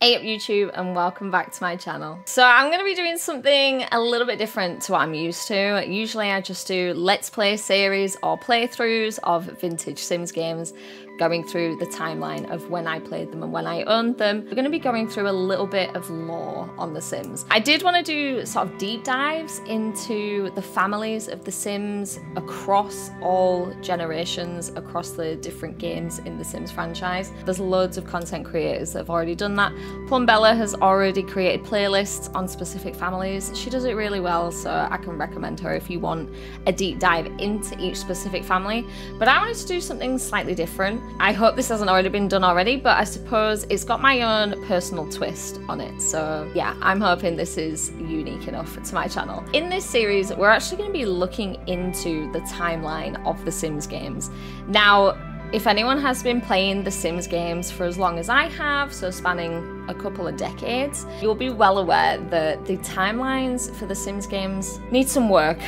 Hey up YouTube and welcome back to my channel. So I'm going to be doing something a little bit different to what I'm used to. Usually I just do Let's Play series or playthroughs of vintage Sims games, going through the timeline of when I played them and when I owned them. We're going to be going through a little bit of lore on The Sims. I did want to do sort of deep dives into the families of The Sims across all generations, across the different games in The Sims franchise. There's loads of content creators that have already done that. Plumbella has already created playlists on specific families. She does it really well, so I can recommend her if you want a deep dive into each specific family. But I wanted to do something slightly different. I hope this hasn't already been done already, but I suppose it's got my own personal twist on it. So yeah, I'm hoping this is unique enough to my channel. In this series, we're actually going to be looking into the timeline of the Sims games. Now, if anyone has been playing the Sims games for as long as I have, so spanning a couple of decades, you'll be well aware that the timelines for the Sims games need some work,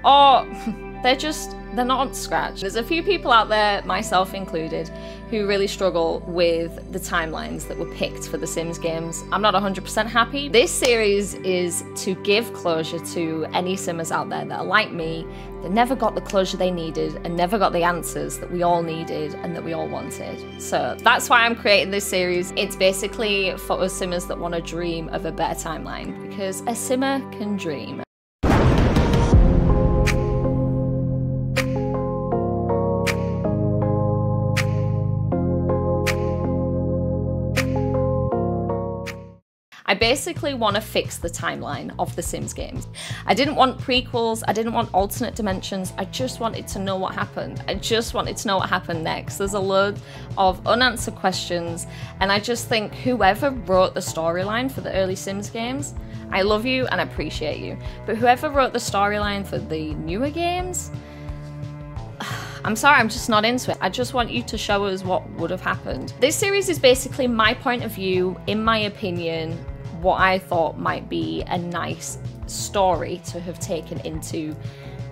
or they're not up to scratch. There's a few people out there, myself included, who really struggle with the timelines that were picked for the Sims games. I'm not 100% happy. This series is to give closure to any Simmers out there that are like me, that never got the closure they needed and never got the answers that we all needed and that we all wanted. So that's why I'm creating this series. It's basically for us Simmers that want to dream of a better timeline, because a Simmer can dream. I basically want to fix the timeline of the Sims games. I didn't want prequels, I didn't want alternate dimensions, I just wanted to know what happened. I just wanted to know what happened next. There's a load of unanswered questions, and I just think whoever wrote the storyline for the early Sims games, I love you and I appreciate you. But whoever wrote the storyline for the newer games, I'm sorry, I'm just not into it. I just want you to show us what would have happened. This series is basically my point of view, in my opinion, what I thought might be a nice story to have taken into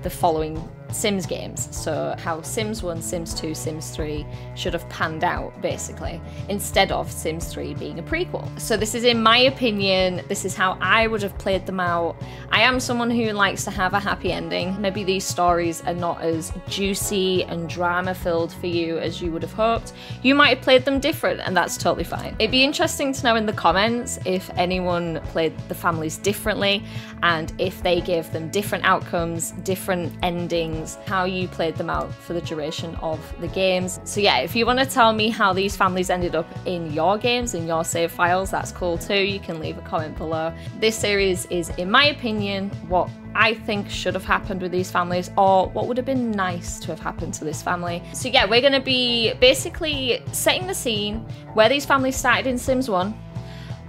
the following Sims games. So how Sims 1, Sims 2, Sims 3 should have panned out, basically, instead of Sims 3 being a prequel. So this is in my opinion, this is how I would have played them out. I am someone who likes to have a happy ending. Maybe these stories are not as juicy and drama filled for you as you would have hoped. You might have played them different, and that's totally fine. It'd be interesting to know in the comments if anyone played the families differently, and if they gave them different outcomes, different endings, how you played them out for the duration of the games. So yeah, if you want to tell me how these families ended up in your games, in your save files, that's cool too. You can leave a comment below. This series is, in my opinion, what I think should have happened with these families, or what would have been nice to have happened to this family. So yeah, we're going to be basically setting the scene where these families started in Sims 1,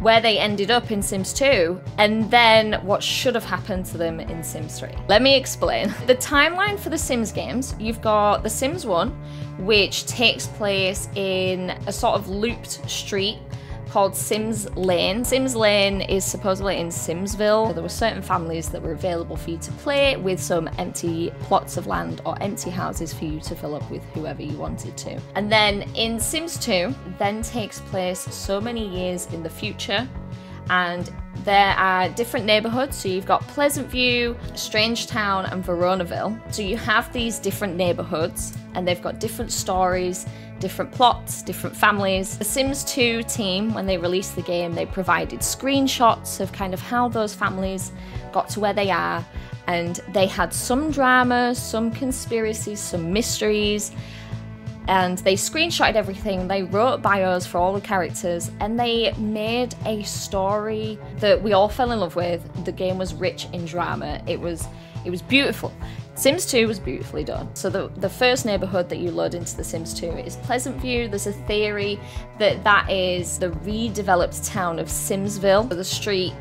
where they ended up in Sims 2, and then what should have happened to them in Sims 3. Let me explain. The timeline for the Sims games, you've got the Sims 1, which takes place in a sort of looped street called Sims Lane. Sims Lane is supposedly in Simsville. There were certain families that were available for you to play, with some empty plots of land or empty houses for you to fill up with whoever you wanted to. And then in Sims 2 then takes place so many years in the future, and there are different neighborhoods. So you've got Pleasant View, Strangetown, and Veronaville. So you have these different neighborhoods, and they've got different stories, different plots, different families. The Sims 2 team, when they released the game, they provided screenshots of kind of how those families got to where they are, and they had some drama, some conspiracies, some mysteries, and they screenshotted everything. They wrote bios for all the characters, and they made a story that we all fell in love with. The game was rich in drama. It was beautiful. Sims 2 was beautifully done. So the first neighborhood that you load into the Sims 2 is Pleasant View. There's a theory that that is the redeveloped town of Simsville. The street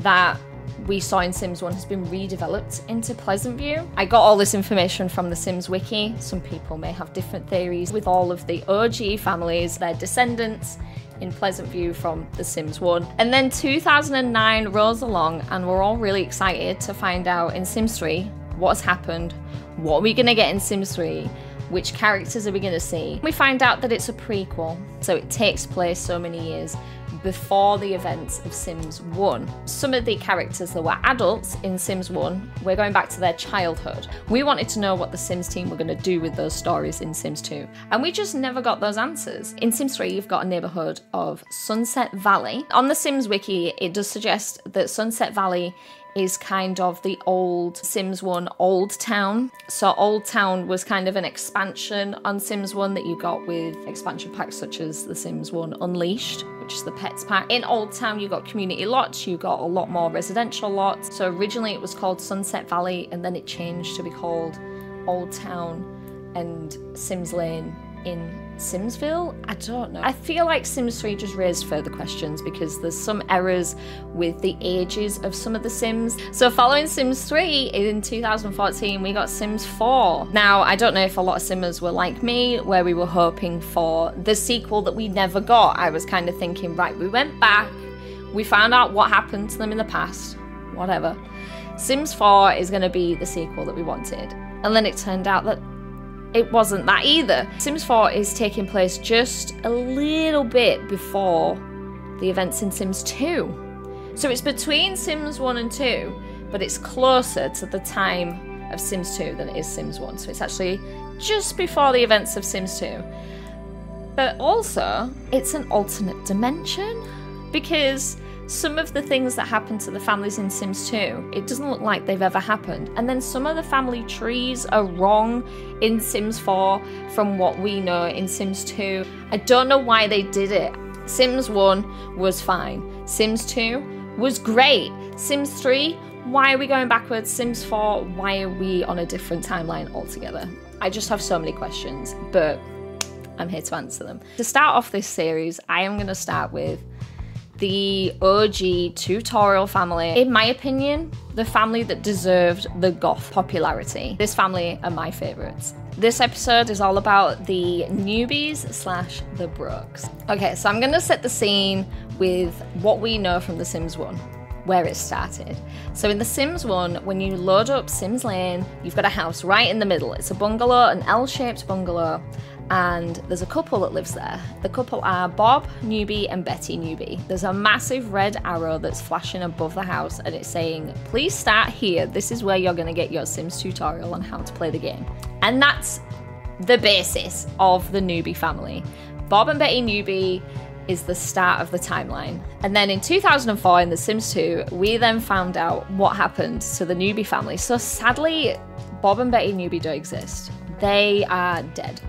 that we saw in Sims 1 has been redeveloped into Pleasant View. I got all this information from the Sims wiki. Some people may have different theories. With all of the OG families, their descendants in Pleasant View from The Sims 1. And then 2009 rolls along, and we're all really excited to find out in Sims 3 what's happened, what are we gonna get in Sims 3, which characters are we gonna see. We find out that it's a prequel, so it takes place so many years before the events of Sims 1. Some of the characters that were adults in Sims 1, we're going back to their childhood. We wanted to know what the Sims team were going to do with those stories in Sims 2, and we just never got those answers. In Sims 3, you've got a neighborhood of Sunset Valley. On the Sims wiki, it does suggest that Sunset Valley is kind of the old Sims 1 Old Town. So Old Town was kind of an expansion on Sims 1 that you got with expansion packs such as the Sims 1 Unleashed, which is the pets pack. In Old Town, you got community lots, you got a lot more residential lots. So originally it was called Sunset Valley, and then it changed to be called Old Town and Sims Lane in Simsville? I don't know. I feel like Sims 3 just raised further questions because there's some errors with the ages of some of the Sims. So following Sims 3 in 2014, we got Sims 4. Now, I don't know if a lot of Simmers were like me, where we were hoping for the sequel that we never got. I was kind of thinking, right, we went back, we found out what happened to them in the past, whatever. Sims 4 is going to be the sequel that we wanted. And then it turned out that it wasn't that either. Sims 4 is taking place just a little bit before the events in Sims 2. So it's between Sims 1 and 2, but it's closer to the time of Sims 2 than it is Sims 1. So it's actually just before the events of Sims 2. But also, it's an alternate dimension, because some of the things that happen to the families in Sims 2, it doesn't look like they've ever happened. And then some of the family trees are wrong in Sims 4 from what we know in Sims 2. I don't know why they did it. Sims 1 was fine. Sims 2 was great. Sims 3, why are we going backwards? Sims 4, why are we on a different timeline altogether? I just have so many questions, but I'm here to answer them. To start off this series, I am going to start with the OG tutorial family. In my opinion, the family that deserved the goth popularity. This family are my favorites. This episode is all about the newbies / the brooks. Okay, so I'm gonna set the scene with what we know from The Sims 1, where it started. So in The Sims 1, when you load up Sims Lane, you've got a house right in the middle. It's a bungalow, an L-shaped bungalow, and there's a couple that lives there. The couple are Bob Newbie and Betty Newbie. There's a massive red arrow that's flashing above the house, and it's saying, please start here. This is where you're gonna get your Sims tutorial on how to play the game. And that's the basis of the Newbie family. Bob and Betty Newbie is the start of the timeline. And then in 2004 in The Sims 2, we then found out what happened to the Newbie family. So sadly, Bob and Betty Newbie don't exist. They are dead.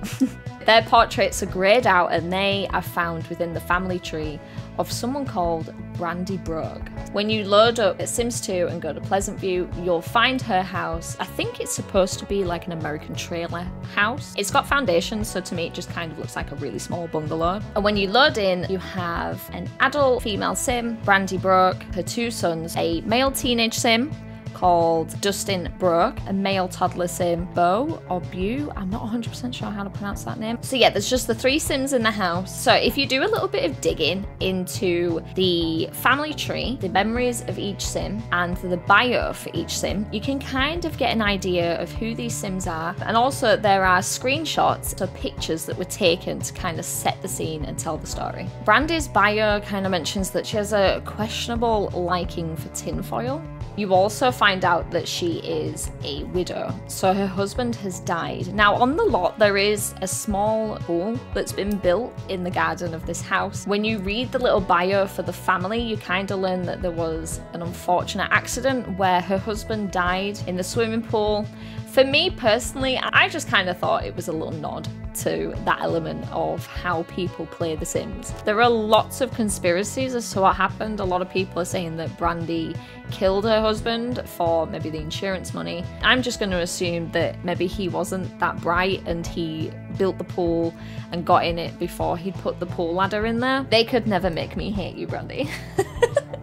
Their portraits are greyed out, and they are found within the family tree of someone called Brandy Brogue. When you load up at Sims 2 and go to Pleasant View, you'll find her house. I think it's supposed to be like an American trailer house. It's got foundations, so to me it just kind of looks like a really small bungalow. And when you load in, you have an adult female sim, Brandy Brogue, her two sons, a male teenage sim called Dustin Brogue, a male toddler sim, Beau or Bew, I'm not 100% sure how to pronounce that name. So yeah, there's just the three sims in the house. So if you do a little bit of digging into the family tree, the memories of each sim, and the bio for each sim, you can kind of get an idea of who these sims are. And also there are screenshots, so pictures that were taken to kind of set the scene and tell the story. Brandy's bio kind of mentions that she has a questionable liking for tinfoil. You also find out that she is a widow, so her husband has died. Now on the lot there is a small pool that's been built in the garden of this house. When you read the little bio for the family, you kind of learn that there was an unfortunate accident where her husband died in the swimming pool. For me personally, I just kind of thought it was a little nod to that element of how people play The Sims. There are lots of conspiracies as to what happened. A lot of people are saying that Brandy killed her husband for maybe the insurance money. I'm just going to assume that maybe he wasn't that bright and he built the pool and got in it before he'd put the pool ladder in there. They could never make me hate you, Brandy.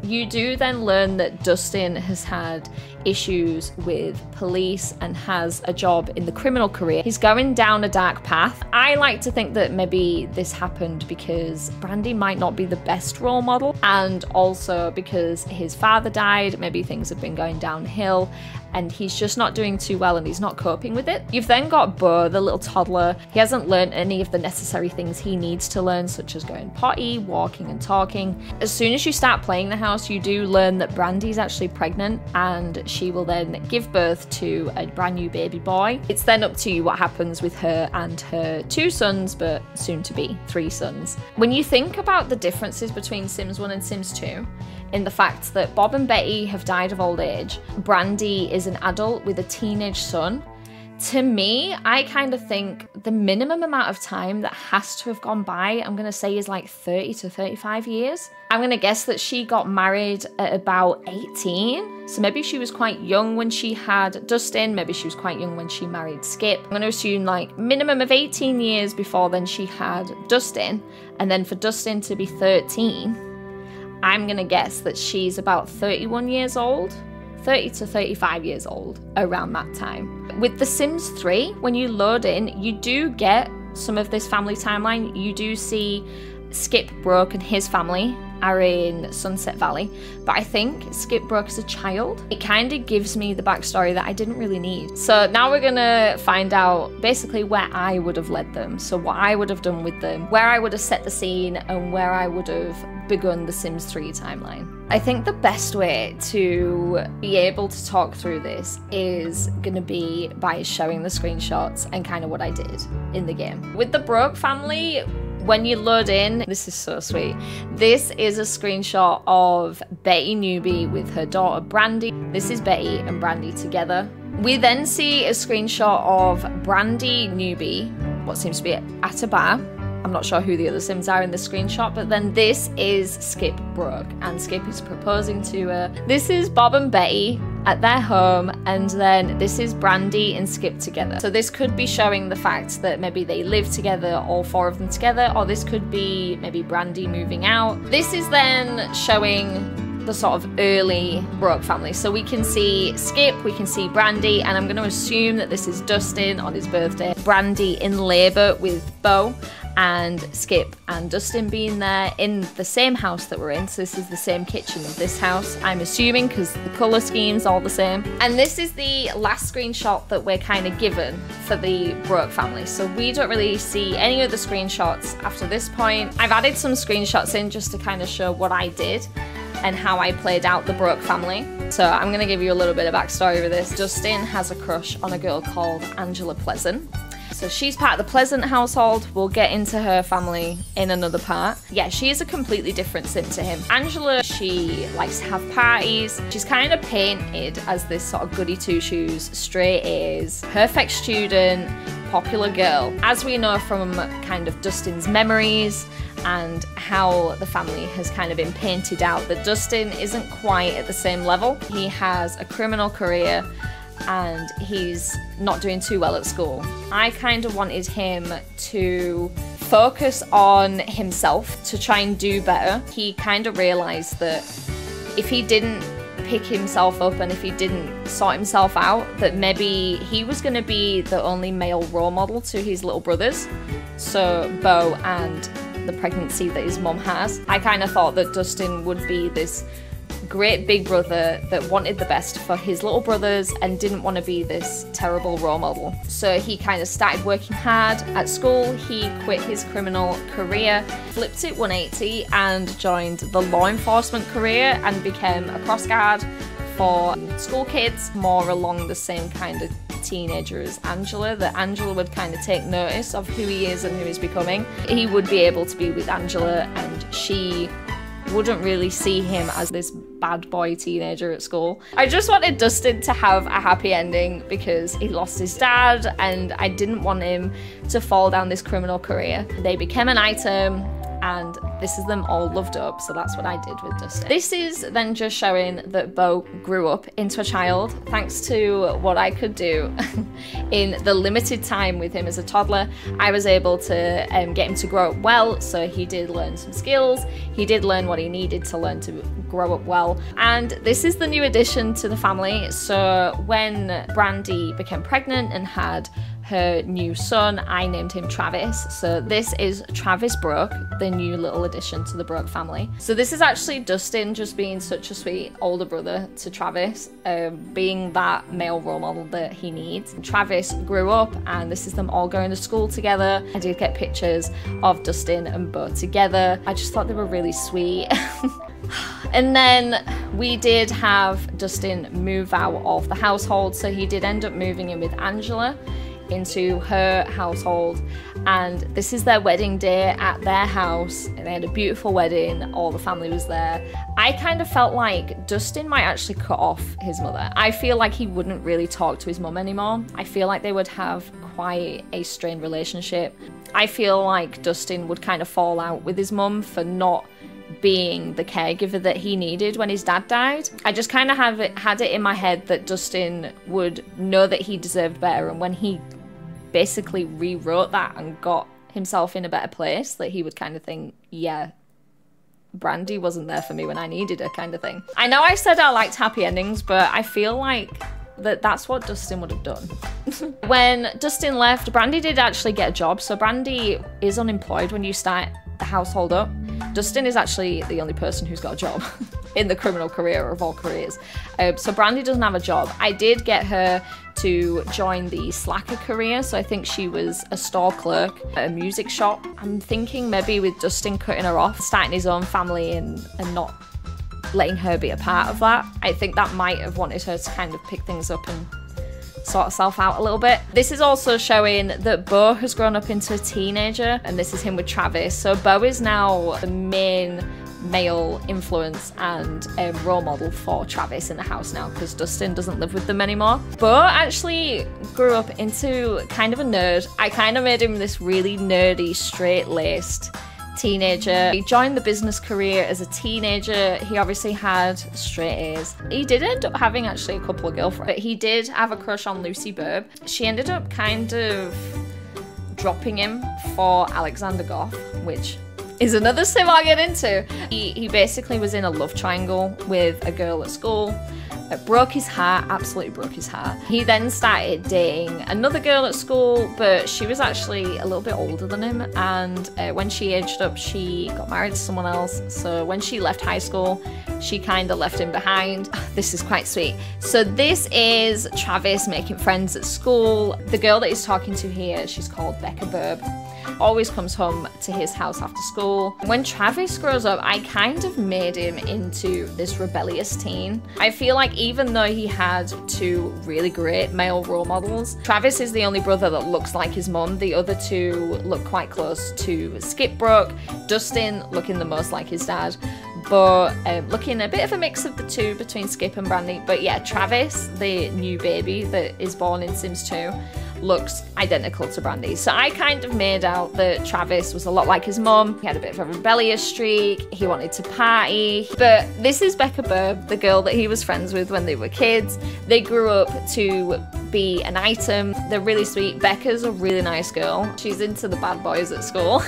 You do then learn that Dustin has had issues with police and has a job in the criminal career. He's going down a dark path. I like to think that maybe this happened because Brandy might not be the best role model, and also because his father died, maybe things have been going downhill. and he's just not doing too well and he's not coping with it. You've then got Bo, the little toddler. He hasn't learned any of the necessary things he needs to learn, such as going potty, walking and talking. As soon as you start playing the house, you do learn that Brandy's actually pregnant, and she will then give birth to a brand new baby boy. It's then up to you what happens with her and her 2 sons, but soon to be 3 sons. When you think about the differences between Sims 1 and Sims 2, in the fact that Bob and Betty have died of old age, Brandy is an adult with a teenage son, to me, I kind of think the minimum amount of time that has to have gone by, I'm going to say, is like 30 to 35 years. I'm going to guess that she got married at about 18. So maybe she was quite young when she had Dustin. Maybe she was quite young when she married Skip. I'm going to assume like minimum of 18 years before then she had Dustin. And then for Dustin to be 13, I'm going to guess that she's about 31 years old. 30 to 35 years old around that time. With The Sims 3, when you load in, you do get some of this family timeline. You do see Skip Broke and his family are in Sunset Valley, but I think Skip Broke as a child. It kind of gives me the backstory that I didn't really need. So now we're gonna find out basically where I would have led them. So what I would have done with them, where I would have set the scene, and where I would have begun the Sims 3 timeline. I think the best way to be able to talk through this is going to be by showing the screenshots and kind of what I did in the game. With the Broke family, when you load in, this is so sweet. This is a screenshot of Betty Newbie with her daughter Brandy. This is Betty and Brandy together. We then see a screenshot of Brandy Newbie, what seems to be at a bar. I'm not sure who the other Sims are in the screenshot, but then this is Skip Broke, and Skip is proposing to her. This is Bob and Betty at their home, and then this is Brandy and Skip together. So this could be showing the fact that maybe they live together, all 4 of them together, or this could be maybe Brandy moving out. This is then showing the sort of early Broke family. So we can see Skip, we can see Brandy, and I'm going to assume that this is Dustin on his birthday. Brandy in labour with Bo, and Skip and Dustin being there in the same house that we're in. So this is the same kitchen of this house, I'm assuming, because the colour scheme's all the same. And this is the last screenshot that we're kind of given for the Broke family. So we don't really see any other screenshots after this point. I've added some screenshots in just to kind of show what I did and how I played out the Broke family. So I'm going to give you a little bit of backstory with this. Dustin has a crush on a girl called Angela Pleasant. So she's part of the Pleasant household. We'll get into her family in another part. Yeah, she is a completely different Sim to him. Angela, she likes to have parties. She's kind of painted as this sort of goody two-shoes, straight A's, perfect student, popular girl. As we know from kind of Dustin's memories and how the family has kind of been painted out, that Dustin isn't quite at the same level. He has a criminal career and he's not doing too well at school. I kind of wanted him to focus on himself, to try and do better. He kind of realised that if he didn't pick himself up and if he didn't sort himself out, that maybe he was going to be the only male role model to his little brothers, so Bo and the pregnancy that his mum has. I kind of thought that Dustin would be this great big brother that wanted the best for his little brothers and didn't want to be this terrible role model. So he kind of started working hard at school. He quit his criminal career, flipped it 180 and joined the law enforcement career and became a cross guard for school kids, more along the same kind of teenager as Angela, that Angela would kind of take notice of who he is and who he's becoming. He would be able to be with Angela and she wouldn't really see him as this bad boy teenager at school. I just wanted Dustin to have a happy ending because he lost his dad and I didn't want him to fall down this criminal career. They became an item and this is them all loved up, so that's what I did with Dustin. This is then just showing that Bo grew up into a child thanks to what I could do in the limited time with him as a toddler. I was able to get him to grow up well, so he did learn some skills, he did learn what he needed to learn to grow up well, and this is the new addition to the family. So when Brandy became pregnant and had her new son. I named him Travis. So this is Travis Brooke, the new little addition to the Brooke family. So this is actually Dustin just being such a sweet older brother to Travis, being that male role model that he needs. Travis grew up, and this is them all going to school together. I did get pictures of Dustin and Bo together. I just thought they were really sweet. And then we did have Dustin move out of the household, so he did end up moving in with Angela into her household, and this is their wedding day at their house, and they had a beautiful wedding. All the family was there. I kind of felt like Dustin might actually cut off his mother. I feel like he wouldn't really talk to his mum anymore. I feel like they would have quite a strained relationship. I feel like Dustin would kind of fall out with his mum for not being the caregiver that he needed when his dad died. I just kind of had it in my head that Dustin would know that he deserved better, and when he basically rewrote that and got himself in a better place, that he would kind of think, yeah, Brandy wasn't there for me when I needed her, kind of thing. I know I said I liked happy endings, but I feel like that's what Dustin would have done. When Dustin left, Brandy did actually get a job. So Brandy is unemployed when you start the household up. Dustin is actually the only person who's got a job in the criminal career of all careers. So Brandy doesn't have a job. I did get her to join the slacker career. So I think she was a store clerk at a music shop. I'm thinking maybe with Dustin cutting her off, starting his own family and not letting her be a part of that, I think that might have wanted her to kind of pick things up and sort herself out a little bit. This is also showing that Bo has grown up into a teenager, and this is him with Travis. So Bo is now the main male influence and role model for Travis in the house now, because Dustin doesn't live with them anymore. Bo actually grew up into kind of a nerd. I kind of made him this really nerdy, straight-laced teenager. He joined the business career as a teenager. He obviously had straight A's. He did end up having actually a couple of girlfriends, but he did have a crush on Lucy Burb. She ended up kind of dropping him for Alexander Goff, which is another sim I'll get into. He basically was in a love triangle with a girl at school. It broke his heart, absolutely broke his heart. He then started dating another girl at school, but she was actually a little bit older than him, and when she aged up, she got married to someone else. So when she left high school, she kind of left him behind. This is quite sweet. So this is Travis making friends at school. The girl that he's talking to here, she's called Becca Burb. Always comes home to his house after school. When Travis grows up, I kind of made him into this rebellious teen. I feel like even though he had two really great male role models, Travis is the only brother that looks like his mum. The other two look quite close to Skip Brooke. Dustin looking the most like his dad, but looking a bit of a mix of the two between Skip and Brandy. But yeah, Travis, the new baby that is born in Sims 2, looks identical to Brandy. So I kind of made out that Travis was a lot like his mum. He had a bit of a rebellious streak. He wanted to party. But this is Becca Burb, the girl that he was friends with when they were kids. They grew up to be an item. They're really sweet. Becca's a really nice girl. She's into the bad boys at school.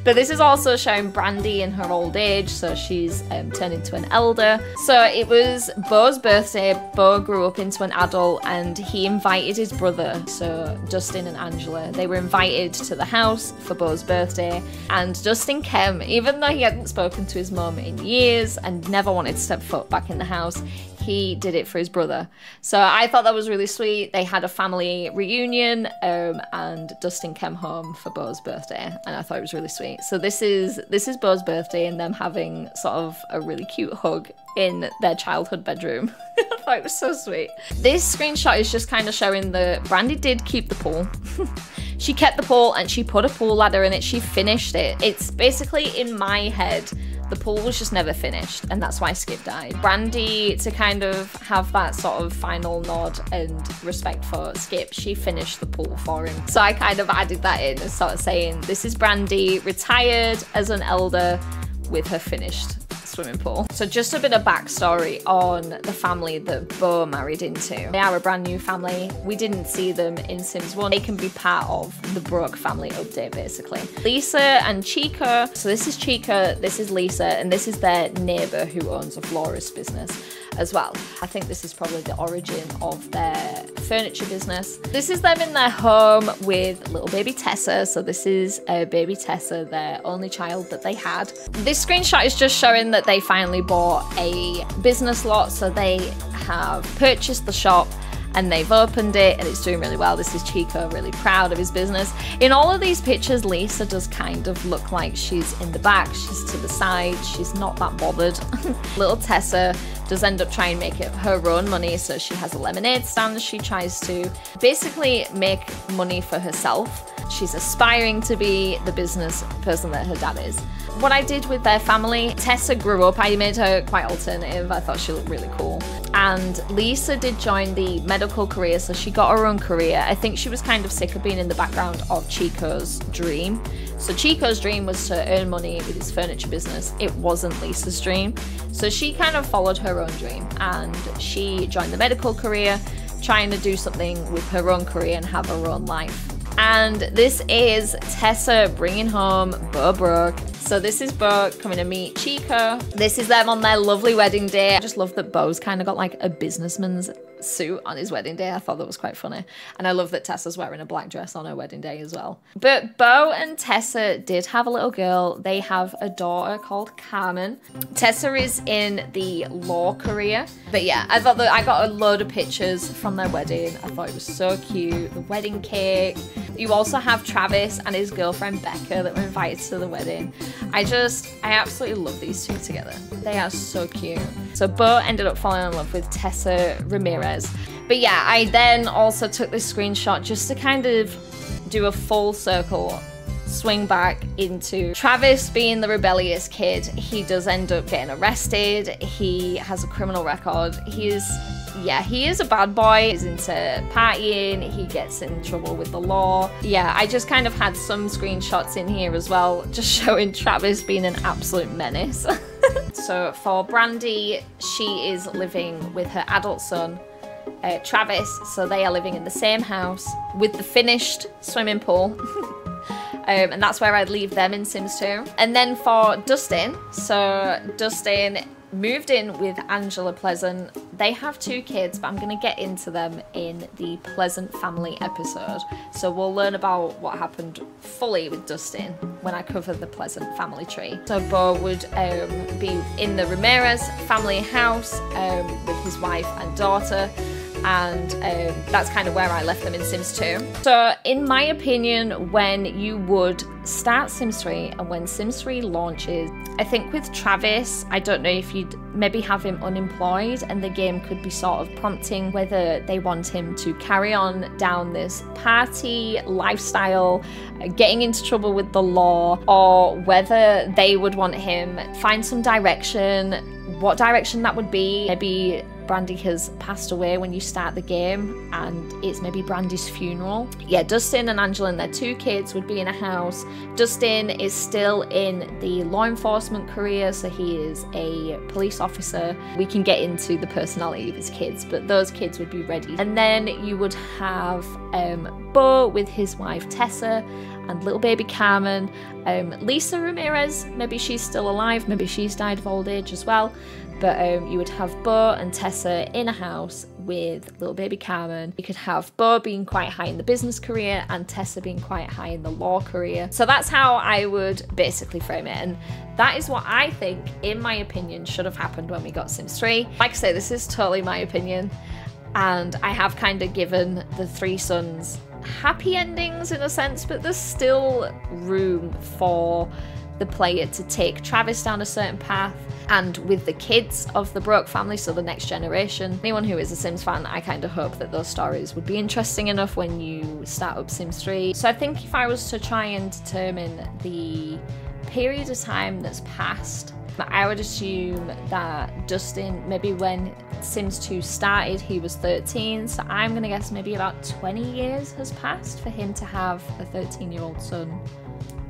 But this is also showing Brandy in her old age, so she's turned into an elder. So it was Bo's birthday. Bo grew up into an adult, and he invited his brother, so Dustin and Angela. They were invited to the house for Bo's birthday, and Dustin came, even though he hadn't spoken to his mum in years and never wanted to step foot back in the house. He did it for his brother. So I thought that was really sweet. They had a family reunion, and Dustin came home for Bo's birthday, and I thought it was really sweet. So this is Bo's birthday, and them having sort of a really cute hug in their childhood bedroom. I thought it was so sweet. This screenshot is just kind of showing that Brandy did keep the pool. She kept the pool, and she put a pool ladder in it. She finished it. It's basically, in my head, the pool was just never finished, and that's why Skip died. Brandy, to kind of have that sort of final nod and respect for Skip, she finished the pool for him. So I kind of added that in as sort of saying, this is Brandy retired as an elder with her finished swimming pool. So just a bit of backstory on the family that Bo married into. They are a brand new family. We didn't see them in Sims 1. They can be part of the Brooke family update, basically. Lisa and Chica. So this is Chica, this is Lisa, and this is their neighbor who owns a florist business as well. I think this is probably the origin of their furniture business. This is them in their home with little baby Tessa. So this is baby Tessa, their only child that they had. This screenshot is just showing that they finally bought a business lot. So they have purchased the shop and they've opened it and it's doing really well. This is Chico, really proud of his business. In all of these pictures, Lisa does kind of look like she's in the back, she's to the side, she's not that bothered. Little Tessa does end up trying to make it her own money, so she has a lemonade stand. She tries to basically make money for herself. She's aspiring to be the business person that her dad is. What I did with their family, Tessa grew up, I made her quite alternative, I thought she looked really cool. And Lisa did join the medical career, so she got her own career. I think she was kind of sick of being in the background of Chico's dream. So Chico's dream was to earn money with his furniture business. It wasn't Lisa's dream. So she kind of followed her own dream and she joined the medical career, trying to do something with her own career and have her own life. And this is Tessa bringing home Bo Brooke. So this is Bo coming to meet Chico. This is them on their lovely wedding day. I just love that Bo's kind of got like a businessman's suit on his wedding day. I thought that was quite funny. And I love that Tessa's wearing a black dress on her wedding day as well. But Bo and Tessa did have a little girl. They have a daughter called Carmen. Tessa is in the law career. But yeah, I thought that I got a load of pictures from their wedding. I thought it was so cute. The wedding cake. You also have Travis and his girlfriend Becca that were invited to the wedding. I absolutely love these two together. They are so cute. So Bo ended up falling in love with Tessa Ramirez. But yeah, I then also took this screenshot just to kind of do a full circle, swing back into Travis being the rebellious kid. He does end up getting arrested. He has a criminal record. He is a bad boy. He's into partying. He gets in trouble with the law. Yeah, I just kind of had some screenshots in here as well, just showing Travis being an absolute menace. So for Brandy, she is living with her adult son, Travis. So they are living in the same house with the finished swimming pool. And that's where I'd leave them in Sims 2. And then for Dustin, so Dustin moved in with Angela Pleasant. They have 2 kids, but I'm going to get into them in the Pleasant family episode. So we'll learn about what happened fully with Dustin when I cover the Pleasant family tree. So Bo would be in the Ramirez family house with his wife and daughter. And that's kind of where I left them in Sims 2. So in my opinion, when you would start Sims 3 and when Sims 3 launches, I think with Travis, I don't know if you'd maybe have him unemployed and the game could be sort of prompting whether they want him to carry on down this party lifestyle, getting into trouble with the law, or whether they would want him find some direction, what direction that would be. Maybe Brandy has passed away when you start the game and it's maybe Brandy's funeral. Yeah, Dustin and Angela and their 2 kids would be in a house. Dustin is still in the law enforcement career, so he is a police officer. We can get into the personality of his kids, but those kids would be ready. And then you would have Bo with his wife Tessa and little baby Carmen. Lisa Ramirez, maybe she's still alive, maybe she's died of old age as well. But you would have Bo and Tessa in a house with little baby Carmen. You could have Bo being quite high in the business career and Tessa being quite high in the law career. So that's how I would basically frame it. And that is what I think, in my opinion, should have happened when we got Sims 3. Like I say, this is totally my opinion. And I have kind of given the 3 sons happy endings in a sense, but there's still room for the player to take Travis down a certain path. And with the kids of the Brooke family, so the next generation, anyone who is a Sims fan, I kind of hope that those stories would be interesting enough when you start up Sims 3. So I think if I was to try and determine the period of time that's passed, I would assume that Dustin, maybe when Sims 2 started, he was 13. So I'm going to guess maybe about 20 years has passed for him to have a 13-year-old son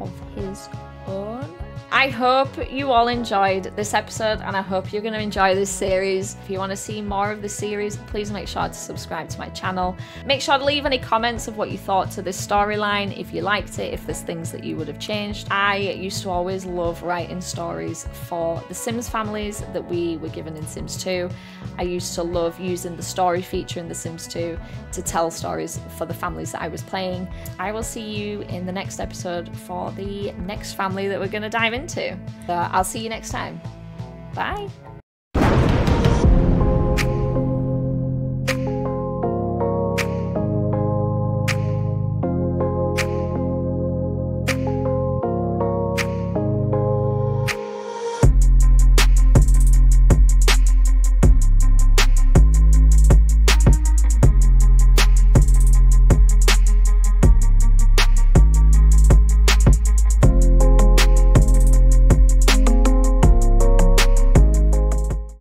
of his own. I hope you all enjoyed this episode, and I hope you're going to enjoy this series. If you want to see more of this series, please make sure to subscribe to my channel. Make sure to leave any comments of what you thought to this storyline, if you liked it, if there's things that you would have changed. I used to always love writing stories for the Sims families that we were given in Sims 2. I used to love using the story feature in The Sims 2 to tell stories for the families that I was playing. I will see you in the next episode for the next family that we're going to dive into. So I'll see you next time. Bye.